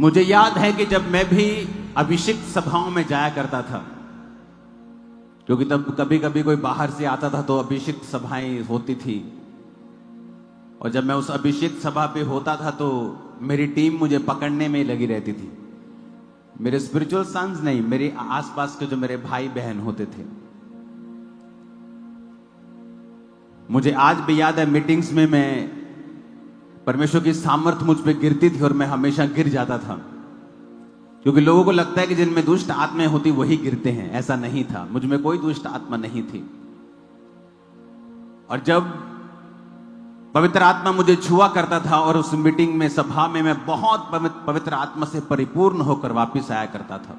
मुझे याद है कि जब मैं भी अभिषेक सभाओं में जाया करता था, क्योंकि तब कभी कभी कोई बाहर से आता था तो अभिषेक सभाएं होती थी, और जब मैं उस अभिषेक सभा पे होता था तो मेरी टीम मुझे पकड़ने में लगी रहती थी। मेरे स्पिरिचुअल सन्स नहीं, मेरे आसपास के जो मेरे भाई बहन होते थे। मुझे आज भी याद है, मीटिंग्स में मैं परमेश्वर की सामर्थ मुझ पे गिरती थी और मैं हमेशा गिर जाता था, क्योंकि लोगों को लगता है कि जिनमें दुष्ट आत्माएं होती वही गिरते हैं। ऐसा नहीं था, मुझ में कोई दुष्ट आत्मा नहीं थी। और जब पवित्र आत्मा मुझे छुआ करता था और उस मीटिंग में, सभा में मैं बहुत पवित्र आत्मा से परिपूर्ण होकर वापस आया करता था।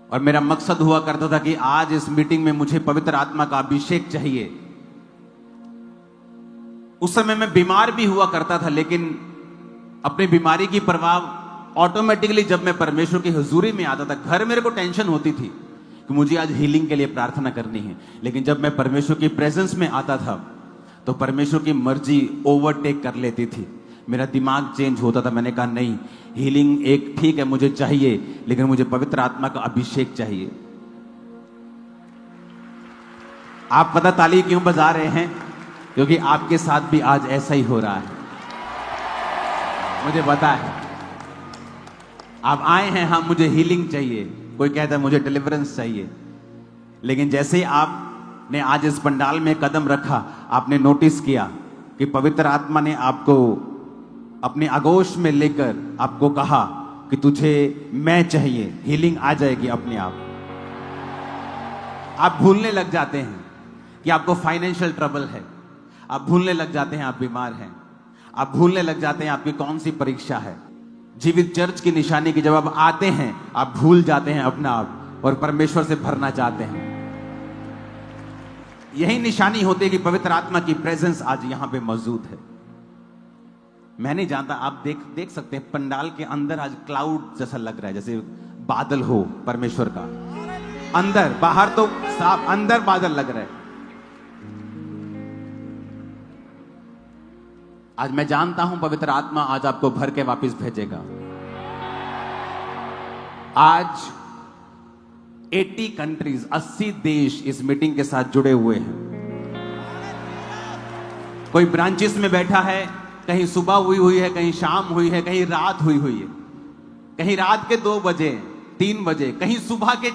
और मेरा मकसद हुआ करता था कि आज इस मीटिंग में मुझे पवित्र आत्मा का अभिषेक चाहिए। उस समय मैं बीमार भी हुआ करता था, लेकिन अपनी बीमारी की परवाह ऑटोमेटिकली जब मैं परमेश्वर की हुजूरी में आता था, घर मेरे को टेंशन होती थी कि मुझे आज हीलिंग के लिए प्रार्थना करनी है, लेकिन जब मैं परमेश्वर की प्रेजेंस में आता था तो परमेश्वर की मर्जी ओवरटेक कर लेती थी। मेरा दिमाग चेंज होता था। मैंने कहा नहीं, हीलिंग एक ठीक है, मुझे चाहिए, लेकिन मुझे पवित्र आत्मा का अभिषेक चाहिए। आप पता ताली क्यों बजा रहे हैं? क्योंकि आपके साथ भी आज ऐसा ही हो रहा है, मुझे पता है। आप आए हैं, हाँ मुझे हीलिंग चाहिए, कोई कहता है मुझे डिलीवरेंस चाहिए, लेकिन जैसे ही आपने आज इस पंडाल में कदम रखा, आपने नोटिस किया कि पवित्र आत्मा ने आपको अपने आगोश में लेकर आपको कहा कि तुझे मैं चाहिए, हीलिंग आ जाएगी अपने आप। आप भूलने लग जाते हैं कि आपको फाइनेंशियल ट्रबल है, आप भूलने लग जाते हैं आप बीमार हैं, आप भूलने लग जाते हैं आपकी कौन सी परीक्षा है। जीवित चर्च की निशानी की जब आप आते हैं, आप भूल जाते हैं अपना आप और परमेश्वर से भरना चाहते हैं। यही निशानी होती है कि पवित्र आत्मा की प्रेजेंस आज यहां पे मौजूद है। मैं नहीं जानता, आप देख सकते हैं पंडाल के अंदर आज क्लाउड जैसा लग रहा है, जैसे बादल हो परमेश्वर का। अंदर, बाहर तो साफ, अंदर बादल लग रहा है। आज मैं जानता हूं पवित्र आत्मा आज आपको भर के वापस भेजेगा। आज 80 कंट्रीज, 80 देश इस मीटिंग के साथ जुड़े हुए हैं। कोई ब्रांचेस में बैठा है, कहीं सुबह हुई है, कहीं शाम हुई है, कहीं रात हुई है, कहीं रात के 2 बजे, 3 बजे, कहीं सुबह के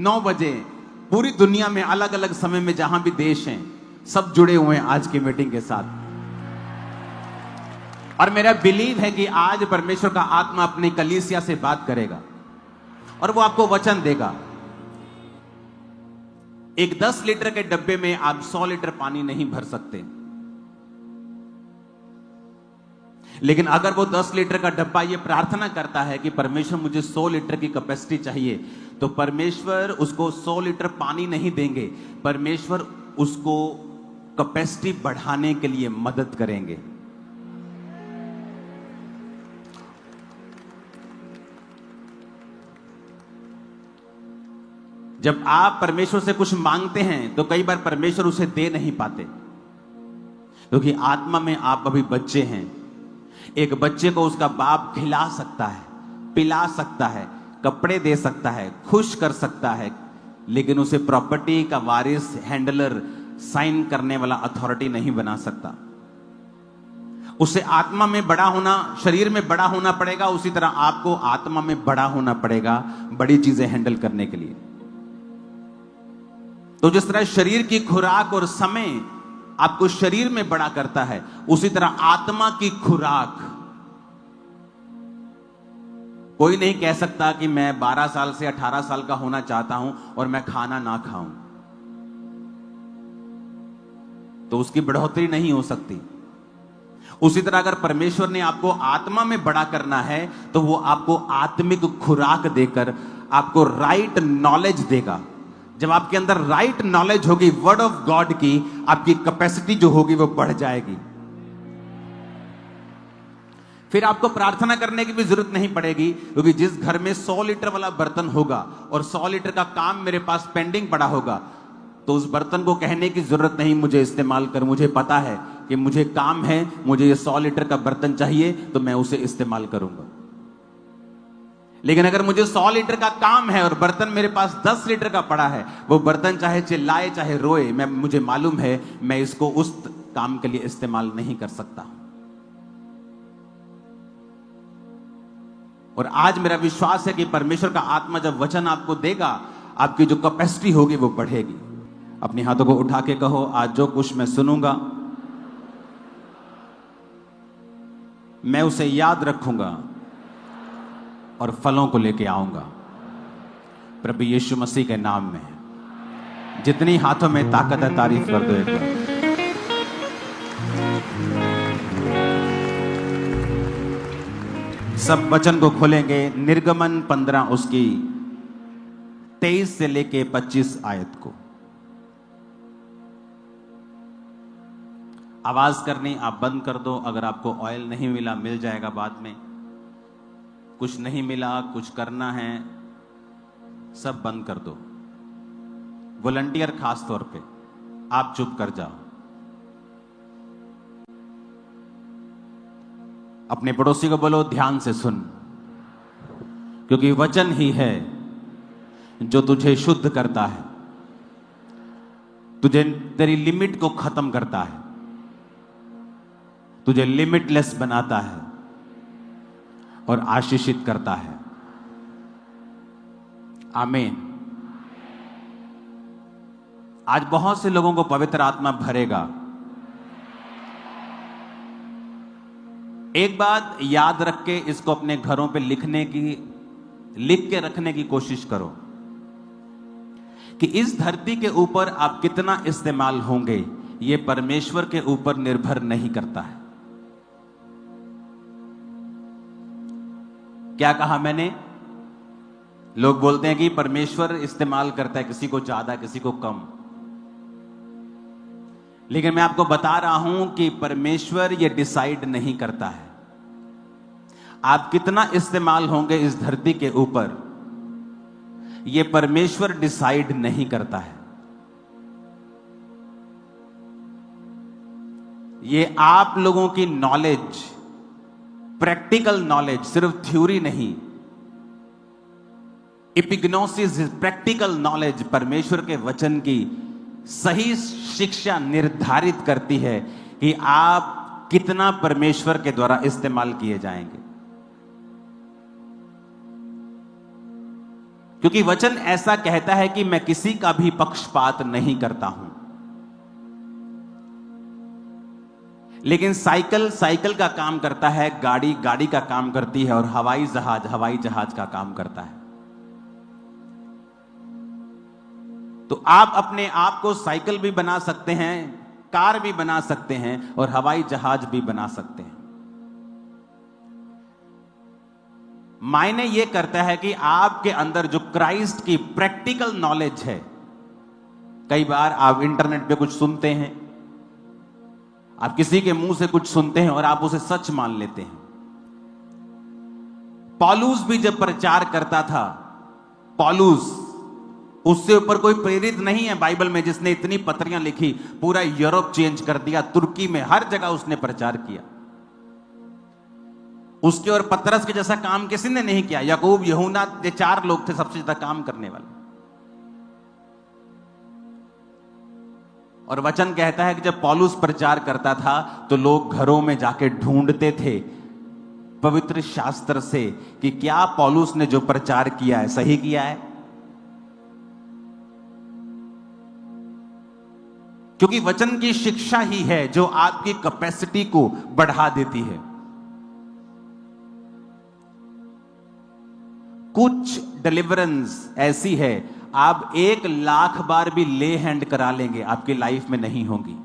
9 बजे। पूरी दुनिया में अलग अलग समय में जहां भी देश हैं, सब जुड़े हुए हैं आज की मीटिंग के साथ। और मेरा बिलीव है कि आज परमेश्वर का आत्मा अपनी कलीसिया से बात करेगा और वो आपको वचन देगा। एक 10 लीटर के डब्बे में आप 100 लीटर पानी नहीं भर सकते, लेकिन अगर वो 10 लीटर का डब्बा ये प्रार्थना करता है कि परमेश्वर मुझे 100 लीटर की कैपेसिटी चाहिए, तो परमेश्वर उसको 100 लीटर पानी नहीं देंगे, परमेश्वर उसको कैपेसिटी बढ़ाने के लिए मदद करेंगे। जब आप परमेश्वर से कुछ मांगते हैं तो कई बार परमेश्वर उसे दे नहीं पाते, क्योंकि आत्मा में आप अभी बच्चे हैं। एक बच्चे को उसका बाप खिला सकता है, पिला सकता है, कपड़े दे सकता है, खुश कर सकता है, लेकिन उसे प्रॉपर्टी का वारिस, हैंडलर, साइन करने वाला अथॉरिटी नहीं बना सकता। उसे आत्मा में बड़ा होना, शरीर में बड़ा होना पड़ेगा, उसी तरह आपको आत्मा में बड़ा होना पड़ेगा बड़ी चीजें हैंडल करने के लिए। तो जिस तरह शरीर की खुराक और समय आपको शरीर में बड़ा करता है, उसी तरह आत्मा की खुराक। कोई नहीं कह सकता कि मैं 12 साल से 18 साल का होना चाहता हूं और मैं खाना ना खाऊं, तो उसकी बढ़ोतरी नहीं हो सकती। उसी तरह अगर परमेश्वर ने आपको आत्मा में बड़ा करना है तो वो आपको आत्मिक खुराक देकर आपको राइट नॉलेज देगा। जब आपके अंदर राइट नॉलेज होगी वर्ड ऑफ गॉड की, आपकी कैपेसिटी जो होगी वो बढ़ जाएगी। फिर आपको प्रार्थना करने की भी जरूरत नहीं पड़ेगी, क्योंकि जिस घर में 100 लीटर वाला बर्तन होगा और 100 लीटर का काम मेरे पास पेंडिंग पड़ा होगा, तो उस बर्तन को कहने की जरूरत नहीं मुझे इस्तेमाल कर, मुझे पता है कि मुझे काम है, मुझे ये 100 लीटर का बर्तन चाहिए, तो मैं उसे इस्तेमाल करूंगा। लेकिन अगर मुझे 100 लीटर का काम है और बर्तन मेरे पास 10 लीटर का पड़ा है, वो बर्तन चाहे चिल्लाए चाहे रोए, मुझे मालूम है मैं इसको उस काम के लिए इस्तेमाल नहीं कर सकता। और आज मेरा विश्वास है कि परमेश्वर का आत्मा जब वचन आपको देगा, आपकी जो कैपेसिटी होगी वो बढ़ेगी। अपने हाथों को उठा के कहो, आज जो कुछ मैं सुनूंगा मैं उसे याद रखूंगा और फलों को लेके आऊंगा प्रभु यीशु मसीह के नाम में। जितनी हाथों में ताकत है तारीफ कर दो एक बार। सब वचन को खोलेंगे, निर्गमन 15 उसकी 23 से लेके 25 आयत को। आवाज करनी आप बंद कर दो। अगर आपको ऑयल नहीं मिला, मिल जाएगा बाद में। कुछ नहीं मिला, कुछ करना है, सब बंद कर दो। वॉलंटियर खास तौर पे आप चुप कर जाओ। अपने पड़ोसी को बोलो, ध्यान से सुन, क्योंकि वचन ही है जो तुझे शुद्ध करता है, तुझे तेरी लिमिट को खत्म करता है, तुझे लिमिटलेस बनाता है और आशीषित करता है। आमीन। आज बहुत से लोगों को पवित्र आत्मा भरेगा। एक बात याद रख के इसको अपने घरों पे लिख के रखने की कोशिश करो कि इस धरती के ऊपर आप कितना इस्तेमाल होंगे, यह परमेश्वर के ऊपर निर्भर नहीं करता है। क्या कहा मैंने? लोग बोलते हैं कि परमेश्वर इस्तेमाल करता है, किसी को ज्यादा किसी को कम। लेकिन मैं आपको बता रहा हूं कि परमेश्वर यह डिसाइड नहीं करता है आप कितना इस्तेमाल होंगे इस धरती के ऊपर। यह परमेश्वर डिसाइड नहीं करता है। यह आप लोगों की नॉलेज, प्रैक्टिकल नॉलेज, सिर्फ थ्योरी नहीं, एपिग्नोसिस, प्रैक्टिकल नॉलेज, परमेश्वर के वचन की सही शिक्षा निर्धारित करती है कि आप कितना परमेश्वर के द्वारा इस्तेमाल किए जाएंगे। क्योंकि वचन ऐसा कहता है कि मैं किसी का भी पक्षपात नहीं करता हूं। लेकिन साइकिल का काम करता है, गाड़ी का काम करती है, और हवाई जहाज का काम करता है। तो आप अपने आप को साइकिल भी बना सकते हैं, कार भी बना सकते हैं, और हवाई जहाज भी बना सकते हैं। मायने यह करता है कि आपके अंदर जो क्राइस्ट की प्रैक्टिकल नॉलेज है। कई बार आप इंटरनेट पे कुछ सुनते हैं, आप किसी के मुंह से कुछ सुनते हैं और आप उसे सच मान लेते हैं। पौलुस भी जब प्रचार करता था, पौलुस, उससे ऊपर कोई प्रेरित नहीं है बाइबल में जिसने इतनी पत्रियां लिखी। पूरा यूरोप चेंज कर दिया, तुर्की में हर जगह उसने प्रचार किया। उसके और पतरस के जैसा काम किसी ने नहीं किया। याकूब, यूहन्ना, ये 4 लोग थे सबसे ज्यादा काम करने वाले। और वचन कहता है कि जब पौलुस प्रचार करता था तो लोग घरों में जाके ढूंढते थे पवित्र शास्त्र से कि क्या पौलुस ने जो प्रचार किया है सही किया है। क्योंकि वचन की शिक्षा ही है जो आपकी कैपेसिटी को बढ़ा देती है। कुछ डिलीवरेंस ऐसी है, आप 1,00,000 बार भी ले हैंड करा लेंगे, आपकी लाइफ में नहीं होंगी।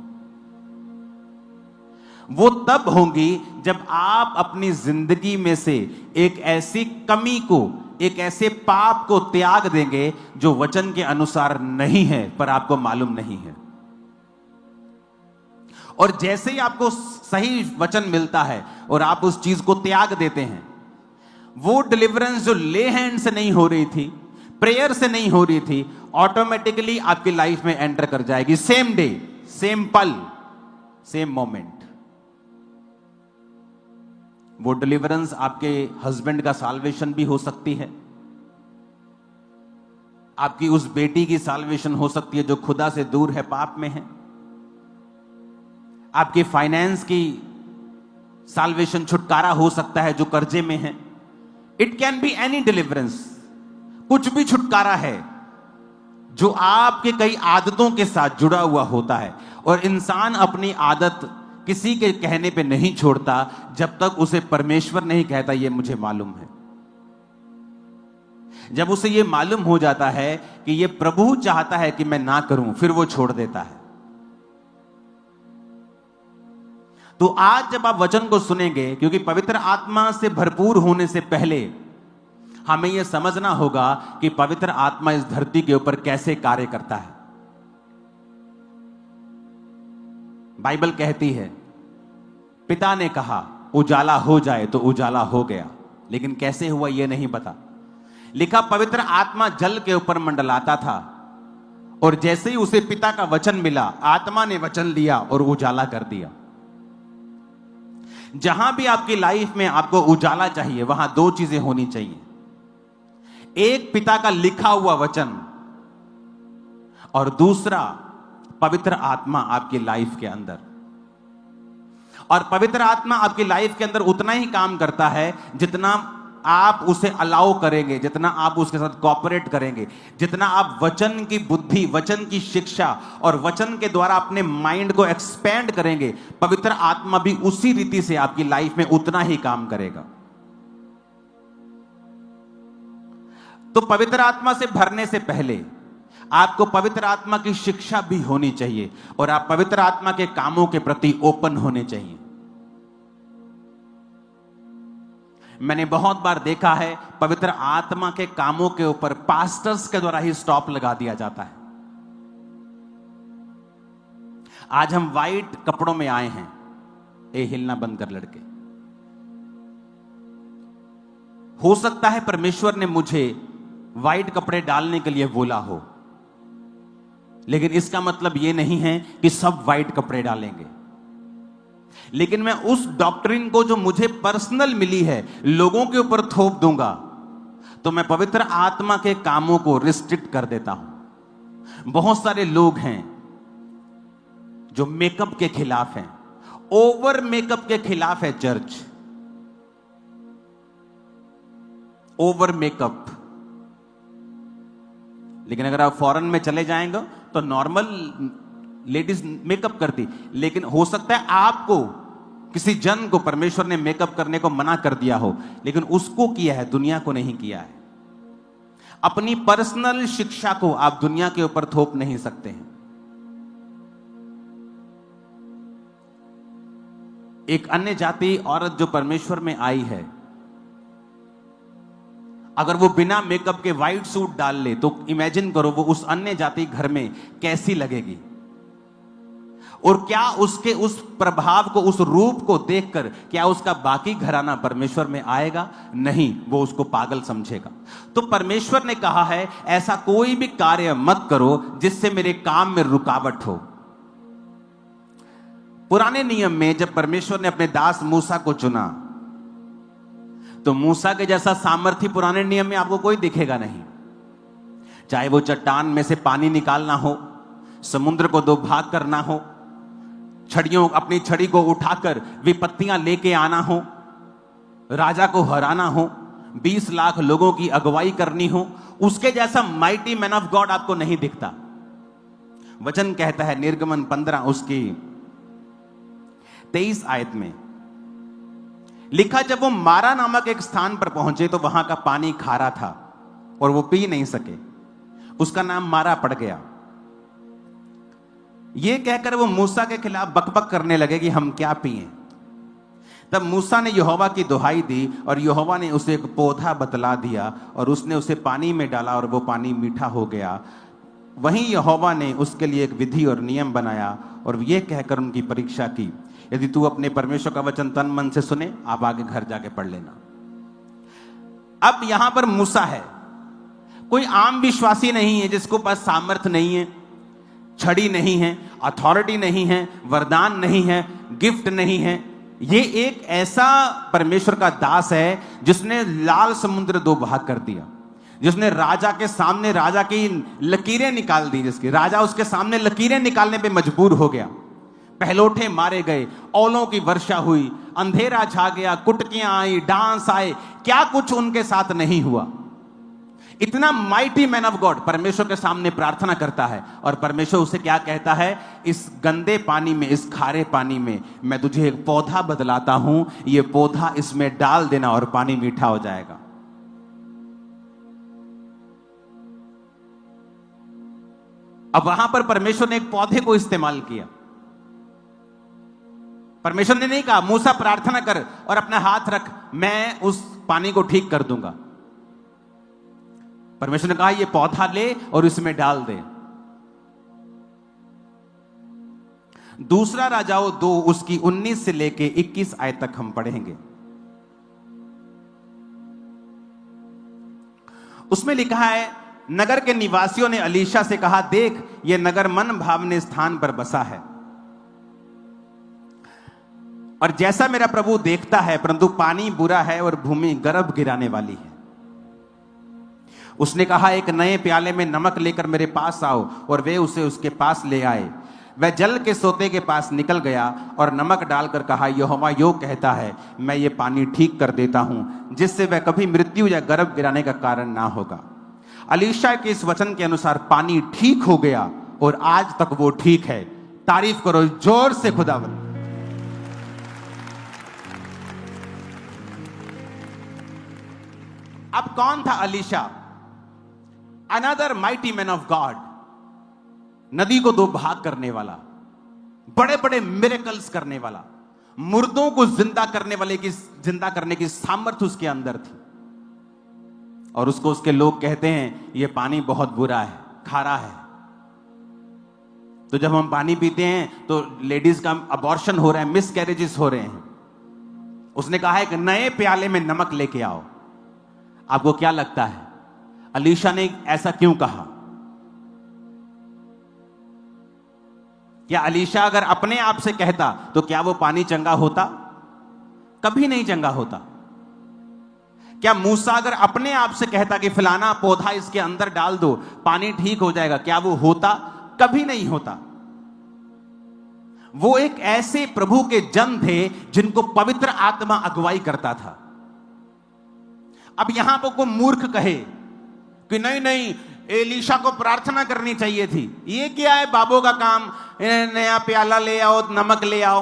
वो तब होंगी जब आप अपनी जिंदगी में से एक ऐसी कमी को, एक ऐसे पाप को त्याग देंगे जो वचन के अनुसार नहीं है, पर आपको मालूम नहीं है। और जैसे ही आपको सही वचन मिलता है और आप उस चीज को त्याग देते हैं, वो डिलीवरेंस जो ले हैंड से नहीं हो रही थी, प्रेयर से नहीं हो रही थी, ऑटोमेटिकली आपकी लाइफ में एंटर कर जाएगी। सेम डे, सेम पल, सेम मोमेंट। वो डिलीवरेंस आपके हस्बैंड का साल्वेशन भी हो सकती है, आपकी उस बेटी की साल्वेशन हो सकती है जो खुदा से दूर है, पाप में है, आपके फाइनेंस की साल्वेशन, छुटकारा हो सकता है जो कर्जे में है। It can be any deliverance, कुछ भी छुटकारा है जो आपके कई आदतों के साथ जुड़ा हुआ होता है। और इंसान अपनी आदत किसी के कहने पे नहीं छोड़ता जब तक उसे परमेश्वर नहीं कहता ये मुझे मालूम है। जब उसे ये मालूम हो जाता है कि ये प्रभु चाहता है कि मैं ना करूं, फिर वो छोड़ देता है। तो आज जब आप वचन को सुनेंगे, क्योंकि पवित्र आत्मा से भरपूर होने से पहले हमें यह समझना होगा कि पवित्र आत्मा इस धरती के ऊपर कैसे कार्य करता है। बाइबल कहती है, पिता ने कहा उजाला हो जाए तो उजाला हो गया, लेकिन कैसे हुआ यह नहीं पता। लिखा पवित्र आत्मा जल के ऊपर मंडलाता था, और जैसे ही उसे पिता का वचन मिला, आत्मा ने वचन लिया और उजाला कर दिया। जहां भी आपकी लाइफ में आपको उजाला चाहिए, वहां दो चीजें होनी चाहिए। एक पिता का लिखा हुआ वचन, और दूसरा पवित्र आत्मा आपकी लाइफ के अंदर। और पवित्र आत्मा आपकी लाइफ के अंदर उतना ही काम करता है जितना आप उसे अलाउ करेंगे, जितना आप उसके साथ कोऑपरेट करेंगे, जितना आप वचन की बुद्धि, वचन की शिक्षा और वचन के द्वारा अपने माइंड को एक्सपेंड करेंगे, पवित्र आत्मा भी उसी रीति से आपकी लाइफ में उतना ही काम करेगा। तो पवित्र आत्मा से भरने से पहले आपको पवित्र आत्मा की शिक्षा भी होनी चाहिए, और आप पवित्र आत्मा के कामों के प्रति ओपन होने चाहिए। मैंने बहुत बार देखा है, पवित्र आत्मा के कामों के ऊपर पास्टर्स के द्वारा ही स्टॉप लगा दिया जाता है। आज हम वाइट कपड़ों में आए हैं, ए हिलना बंद कर लड़के। हो सकता है परमेश्वर ने मुझे वाइट कपड़े डालने के लिए बोला हो, लेकिन इसका मतलब यह नहीं है कि सब वाइट कपड़े डालेंगे। लेकिन मैं उस डॉक्ट्रिन को जो मुझे पर्सनल मिली है लोगों के ऊपर थोप दूंगा, तो मैं पवित्र आत्मा के कामों को रिस्ट्रिक्ट कर देता हूं। बहुत सारे लोग हैं जो मेकअप के खिलाफ हैं, ओवर मेकअप के खिलाफ है चर्च। Over makeup. लेकिन अगर आप फॉरेन में चले जाएंगे तो नॉर्मल लेडीज मेकअप करती, लेकिन हो सकता है आपको किसी जन को परमेश्वर ने मेकअप करने को मना कर दिया हो, लेकिन उसको किया है, दुनिया को नहीं किया है। अपनी पर्सनल शिक्षा को आप दुनिया के ऊपर थोप नहीं सकते हैं। एक अन्य जाति औरत जो परमेश्वर में आई है, अगर वो बिना मेकअप के व्हाइट सूट डाल ले तो इमेजिन करो वो उस अन्य जाति घर में कैसी लगेगी, और क्या उसके उस प्रभाव को, उस रूप को देखकर क्या उसका बाकी घराना परमेश्वर में आएगा? नहीं, वो उसको पागल समझेगा। तो परमेश्वर ने कहा है ऐसा कोई भी कार्य मत करो जिससे मेरे काम में रुकावट हो। पुराने नियम में जब परमेश्वर ने अपने दास मूसा को चुना, तो मूसा के जैसा सामर्थ्य पुराने नियम में आपको कोई दिखेगा नहीं। चाहे वो चट्टान में से पानी निकालना हो, समुद्र को दो भाग करना हो, अपनी छड़ी को उठाकर विपत्तियां लेके आना हो, राजा को हराना हो, 20 लाख लोगों की अगुवाई करनी हो, उसके जैसा माइटी मैन ऑफ गॉड आपको नहीं दिखता। वचन कहता है निर्गमन 15 उसकी 23 आयत में लिखा, जब वो मारा नामक एक स्थान पर पहुंचे तो वहां का पानी खारा था और वो पी नहीं सके, उसका नाम मारा पड़ गया। ये कहकर वो मूसा के खिलाफ बकबक करने लगे कि हम क्या पिएं। तब मूसा ने यहोवा की दुहाई दी और यहोवा ने उसे एक पौधा बतला दिया और उसने उसे पानी में डाला और वो पानी मीठा हो गया। वहीं यहोवा ने उसके लिए एक विधि और नियम बनाया और ये कहकर उनकी परीक्षा की, यदि तू अपने परमेश्वर का वचन तन मन से सुने, आप आगे घर जाके पढ़ लेना। अब यहां पर मूसा है, कोई आम विश्वासी नहीं है जिसको पास सामर्थ नहीं है, छड़ी नहीं है, अथॉरिटी नहीं है, वरदान नहीं है, गिफ्ट नहीं है, ये एक ऐसा परमेश्वर का दास है जिसने लाल समुद्र दो भाग कर दिया, जिसने राजा के सामने राजा की लकीरें निकाल दी, जिसकी राजा उसके सामने लकीरें निकालने पे मजबूर हो गया। पहलोठे मारे गए, औलों की वर्षा हुई, अंधेरा छा गया, कुटकियां आई, डांस आए, क्या कुछ उनके साथ नहीं हुआ। इतना माइटी मैन ऑफ गॉड परमेश्वर के सामने प्रार्थना करता है और परमेश्वर उसे क्या कहता है, इस गंदे पानी में, इस खारे पानी में मैं तुझे एक पौधा बदलाता हूं, ये पौधा इसमें डाल देना और पानी मीठा हो जाएगा। अब वहां पर परमेश्वर ने एक पौधे को इस्तेमाल किया। परमेश्वर ने नहीं कहा मूसा प्रार्थना कर और अपना हाथ रख, मैं उस पानी को ठीक कर दूंगा। परमेश्वर ने कहा ये पौधा ले और इसमें डाल दे। दूसरा राजाओं 2 उसकी 19 से लेके 21 आयत तक हम पढ़ेंगे। उसमें लिखा है, नगर के निवासियों ने अलीशा से कहा, देख यह नगर मन भावने स्थान पर बसा है और जैसा मेरा प्रभु देखता है, परंतु पानी बुरा है और भूमि गर्भ गिराने वाली है। उसने कहा, एक नए प्याले में नमक लेकर मेरे पास आओ, और वे उसे उसके पास ले आए। वह जल के सोते के पास निकल गया और नमक डालकर कहा, यहोवा यो कहता है, मैं ये पानी ठीक कर देता हूं, जिससे वह कभी मृत्यु या गर्भ गिराने का कारण ना होगा। अलीशा के इस वचन के अनुसार पानी ठीक हो गया और आज तक वो ठीक है। तारीफ करो जोर से खुदावंद। अब कौन था Alisha? Another mighty man of God, नदी को 2 भाग करने वाला, बड़े बड़े मिरेकल्स करने वाला, मुर्दों को जिंदा करने की सामर्थ्य उसके अंदर थी। और उसको उसके लोग कहते हैं ये पानी बहुत बुरा है, खारा है। तो जब हम पानी पीते हैं तो लेडीज का अबॉर्शन हो रहा है, मिस कैरेजेस हो रहे हैं। उसने कहा एक नए प्याले में नमक लेके आओ। आपको क्या लगता है अलीशा ने ऐसा क्यों कहा? क्या अलीशा अगर अपने आप से कहता तो क्या वो पानी चंगा होता? कभी नहीं चंगा होता। क्या मूसा अगर अपने आप से कहता कि फलाना पौधा इसके अंदर डाल दो, पानी ठीक हो जाएगा, क्या वो होता? कभी नहीं होता। वो एक ऐसे प्रभु के जन थे जिनको पवित्र आत्मा अगुवाई करता था। अब यहां पर कोई मूर्ख कहे कि नहीं एलीशा को प्रार्थना करनी चाहिए थी, ये क्या है बाबों का काम, नया प्याला ले आओ, नमक ले आओ।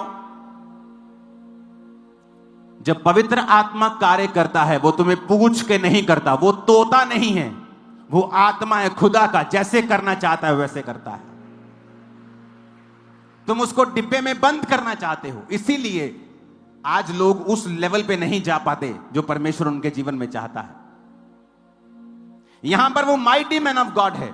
जब पवित्र आत्मा कार्य करता है वो तुम्हें पूछ के नहीं करता, वो तोता नहीं है, वो आत्मा है खुदा का, जैसे करना चाहता है वैसे करता है। तुम उसको डिब्बे में बंद करना चाहते हो, इसीलिए आज लोग उस लेवल पे नहीं जा पाते जो परमेश्वर उनके जीवन में चाहता है। यहां पर वो माइटी मैन ऑफ गॉड है,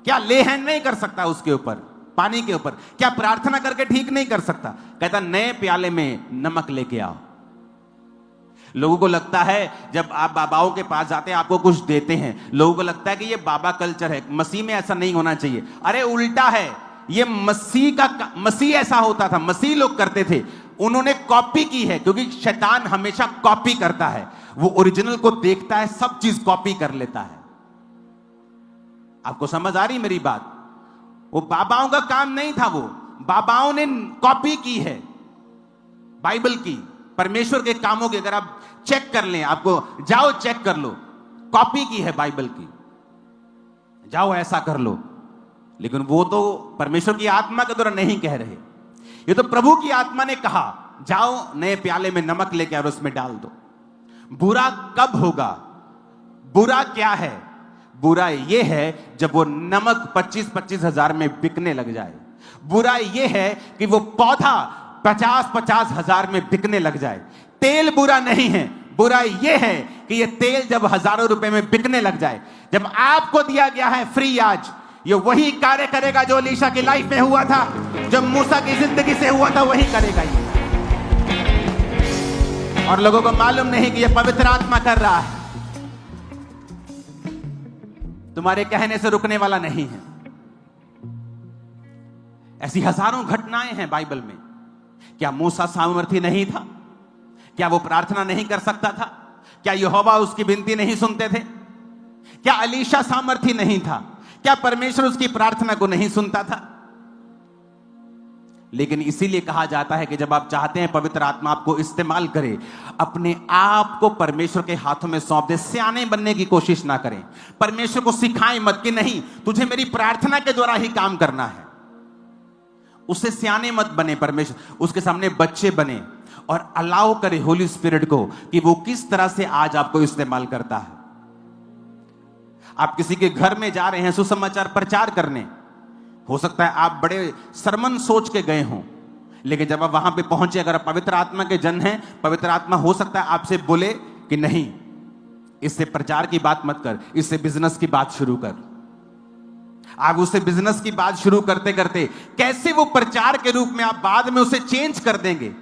क्या ले हैंड नहीं कर सकता उसके ऊपर, पानी के ऊपर? क्या प्रार्थना करके ठीक नहीं कर सकता? कहता नए प्याले में नमक लेके आओ। लोगों को लगता है जब आप बाबाओं के पास जाते हैं आपको कुछ देते हैं, लोगों को लगता है कि ये बाबा कल्चर है, मसीह में ऐसा नहीं होना चाहिए। अरे उल्टा है, ये मसीह ऐसा होता था, मसीह लोग करते थे, उन्होंने कॉपी की है, क्योंकि शैतान हमेशा कॉपी करता है। वो ओरिजिनल को देखता है, सब चीज कॉपी कर लेता है। आपको समझ आ रही मेरी बात? वो बाबाओं का काम नहीं था, वो बाबाओं ने कॉपी की है बाइबल की, परमेश्वर के कामों की। अगर आप चेक कर लें, आपको जाओ चेक कर लो, कॉपी की है बाइबल की, जाओ ऐसा कर लो। लेकिन वो तो परमेश्वर की आत्मा के द्वारा नहीं कह रहे, ये तो प्रभु की आत्मा ने कहा जाओ नए प्याले में नमक लेके और उसमें डाल दो। बुरा कब होगा? बुरा क्या है? बुरा ये है जब वो नमक 25-25 हजार में बिकने लग जाए। बुरा ये है कि वो पौधा 50-50 हजार में बिकने लग जाए। तेल बुरा नहीं है, बुरा ये है कि ये तेल जब हजारों रुपए में बिकने लग जाए। जब आपको दिया गया है फ्री, आज ये वही कार्य करेगा जो अलीशा की लाइफ में हुआ था, जब मूसा की जिंदगी से हुआ था, वही करेगा ये। और लोगों को मालूम नहीं कि ये पवित्र आत्मा कर रहा है, तुम्हारे कहने से रुकने वाला नहीं है। ऐसी हजारों घटनाएं हैं बाइबल में। क्या मूसा सामर्थी नहीं था? क्या वो प्रार्थना नहीं कर सकता था? क्या यहोवा उसकी विनती नहीं सुनते थे? क्या एलीशा सामर्थी नहीं था? क्या परमेश्वर उसकी प्रार्थना को नहीं सुनता था? लेकिन इसीलिए कहा जाता है कि जब आप चाहते हैं पवित्र आत्मा आपको इस्तेमाल करे, अपने आप को परमेश्वर के हाथों में सौंप दे। सियाने बनने की कोशिश ना करें। परमेश्वर को सिखाएं मत कि नहीं, तुझे मेरी प्रार्थना के द्वारा ही काम करना है। उससे सियाने मत बने, परमेश्वर उसके सामने बच्चे बने और अलाउ करे होली स्पिरिट को कि वो किस तरह से आज आपको इस्तेमाल करता है। आप किसी के घर में जा रहे हैं सुसमाचार प्रचार करने, हो सकता है आप बड़े सरमन सोच के गए हों, लेकिन जब आप वहां पे पहुंचे, अगर आप पवित्र आत्मा के जन हैं, पवित्र आत्मा हो सकता है आपसे बोले कि नहीं, इससे प्रचार की बात मत कर, इससे बिजनेस की बात शुरू कर। आप उससे बिजनेस की बात शुरू करते करते कैसे वो प्रचार के रूप में आप बाद में उसे चेंज कर देंगे,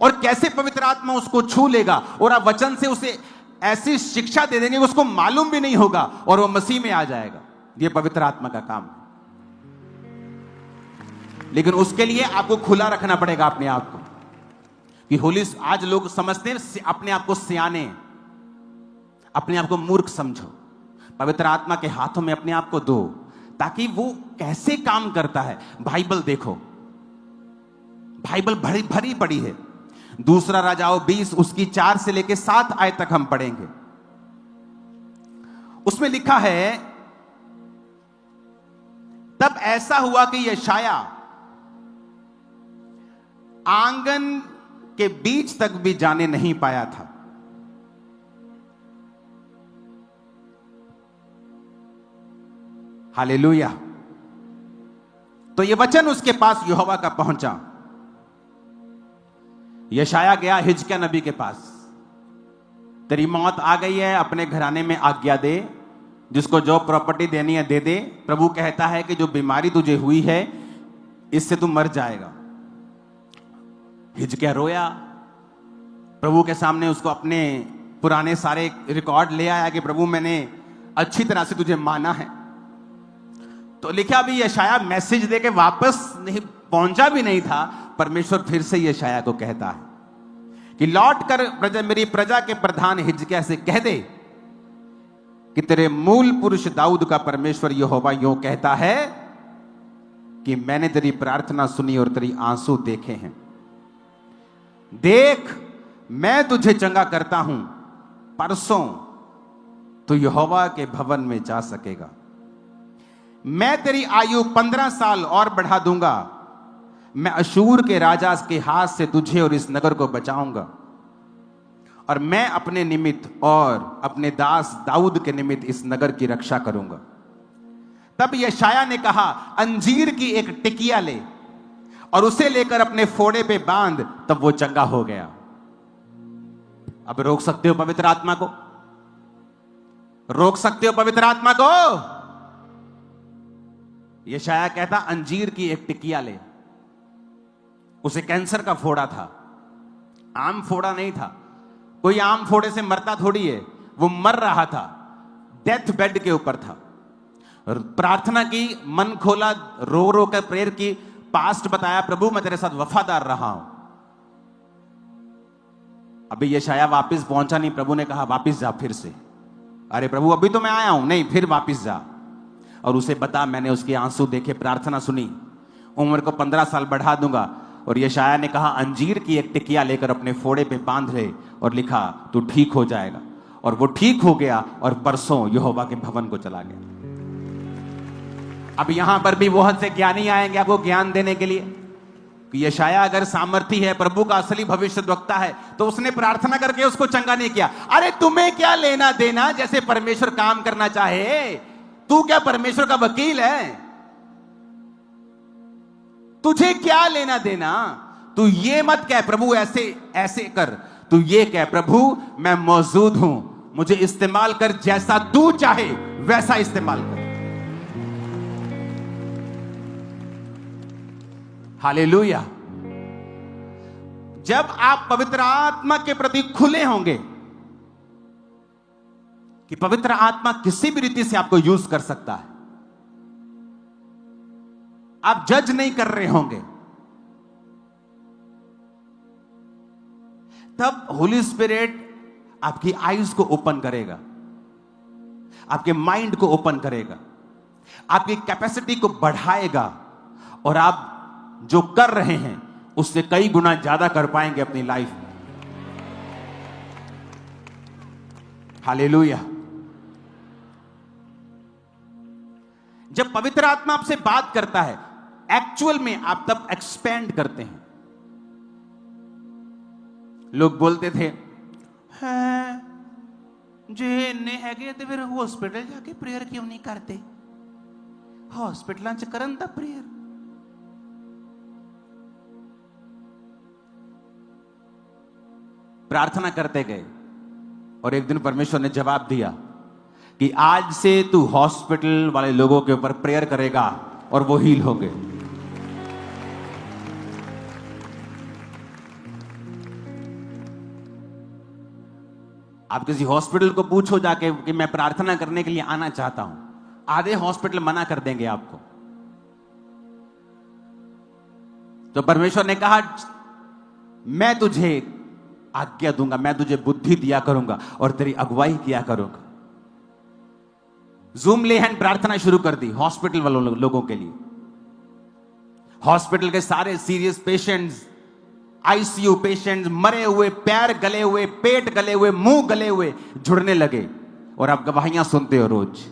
और कैसे पवित्र आत्मा उसको छू लेगा और आप वचन से उसे ऐसी शिक्षा दे देंगे उसको मालूम भी नहीं होगा और वो मसीह में आ जाएगा। ये पवित्र आत्मा का काम है। लेकिन उसके लिए आपको खुला रखना पड़ेगा अपने आप को कि होली, आज लोग समझते हैं अपने आप को सियाने, अपने आप को मूर्ख समझो। पवित्र आत्मा के हाथों में अपने आप को दो ताकि वो कैसे काम करता है। बाइबल देखो, बाइबल भरी भरी पड़ी है। दूसरा राजाओं 20 उसकी 4 से लेकर 7 आयत तक हम पढ़ेंगे। उसमें लिखा है, तब ऐसा हुआ कि यशाया आंगन के बीच तक भी जाने नहीं पाया था। हालेलुया। तो यह वचन उसके पास यहोवा का पहुंचा। यशाया गया हिजकिय्याह नबी के पास, तेरी मौत आ गई है, अपने घराने में आज्ञा दे, जिसको जो प्रॉपर्टी देनी है दे दे। प्रभु कहता है कि जो बीमारी तुझे हुई है इससे तू मर जाएगा। हिजकिय्याह रोया, प्रभु के सामने उसको अपने पुराने सारे रिकॉर्ड ले आया कि प्रभु मैंने अच्छी तरह से तुझे माना है। तो लिखा भी यशाया मैसेज दे के वापस नहीं पहुंचा भी नहीं था, परमेश्वर फिर से यशाया को कहता है कि लौट कर मेरी प्रजा के प्रधान हिजकिय्याह से कह दे कि तेरे मूल पुरुष दाऊद का परमेश्वर यहोवा यूं कहता है कि मैंने तेरी प्रार्थना सुनी और तेरी आंसू देखे हैं। देख, मैं तुझे चंगा करता हूं, परसों तो यहोवा के भवन में जा सकेगा। मैं तेरी आयु 15 साल और बढ़ा दूंगा। मैं अशूर के राजा के हाथ से तुझे और इस नगर को बचाऊंगा, और मैं अपने निमित्त और अपने दास दाऊद के निमित्त इस नगर की रक्षा करूंगा। तब यशाया ने कहा, अंजीर की एक टिकिया ले और उसे लेकर अपने फोड़े पे बांध। तब वो चंगा हो गया। अब रोक सकते हो पवित्र आत्मा को? रोक सकते हो पवित्र आत्मा को? यशाया कहता, अंजीर की एक टिकिया ले। उसे कैंसर का फोड़ा था, आम फोड़ा नहीं था। कोई आम फोड़े से मरता थोड़ी है, वो मर रहा था, डेथ बेड के ऊपर था। प्रार्थना की, मन खोला, रो रो कर प्रेयर की, पास्ट बताया, प्रभु मैं तेरे साथ वफादार रहा हूं। अभी यशाया वापस पहुंचा नहीं, प्रभु ने कहा वापस जा फिर से। अरे प्रभु अभी तो मैं आया हूं। नहीं, फिर वापस जा और उसे बता मैंने उसके आंसू देखे, प्रार्थना सुनी, उम्र को 15 साल बढ़ा दूंगा। और यशाया ने कहा, अंजीर की एक टिकिया लेकर अपने फोड़े पे बांध ले, और लिखा तू ठीक हो जाएगा। और वो ठीक हो गया और परसों यहोवा के भवन को चला गया। अब यहां पर भी बहुत से ज्ञानी आएंगे आपको ज्ञान देने के लिए कि यशाया अगर सामर्थी है, प्रभु का असली भविष्यद्वक्ता है, तो उसने प्रार्थना करके उसको चंगा नहीं किया। अरे तुम्हें क्या लेना देना जैसे परमेश्वर काम करना चाहे? तू क्या परमेश्वर का वकील है? तुझे क्या लेना देना? तू ये मत कह प्रभु ऐसे ऐसे कर, तू ये कह प्रभु मैं मौजूद हूं, मुझे इस्तेमाल कर, जैसा तू चाहे वैसा इस्तेमाल कर। हालेलुया। जब आप पवित्र आत्मा के प्रति खुले होंगे कि पवित्र आत्मा किसी भी रीति से आपको यूज कर सकता है, आप जज नहीं कर रहे होंगे, तब होली स्पिरिट आपकी आईज को ओपन करेगा, आपके माइंड को ओपन करेगा, आपकी कैपेसिटी को बढ़ाएगा और आप जो कर रहे हैं उससे कई गुना ज्यादा कर पाएंगे अपनी लाइफ में। हालेलुया। जब पवित्र आत्मा आपसे बात करता है, एक्चुअल में आप तब एक्सपेंड करते हैं। लोग बोलते थे जे ने हैगे ते फिर हॉस्पिटल जाके प्रेयर क्यों नहीं करते? हॉस्पिटल च करन दा प्रेयर। प्रार्थना करते गए और एक दिन परमेश्वर ने जवाब दिया कि आज से तू हॉस्पिटल वाले लोगों के ऊपर प्रेयर करेगा और वो हील होंगे। आप किसी हॉस्पिटल को पूछो जाके कि मैं प्रार्थना करने के लिए आना चाहता हूं, आधे हॉस्पिटल मना कर देंगे आपको। तो परमेश्वर ने कहा मैं तुझे आज्ञा दूंगा, मैं तुझे बुद्धि दिया करूंगा और तेरी अगुवाई किया करूंगा। जूम ले हैंड प्रार्थना शुरू कर दी हॉस्पिटल वालों लोगों के लिए। हॉस्पिटल के सारे सीरियस पेशेंट्स, आईसीयू पेशेंट्स, मरे हुए, पैर गले हुए, पेट गले हुए, मुंह गले हुए जुड़ने लगे और आप गवाहियां सुनते हो रोज।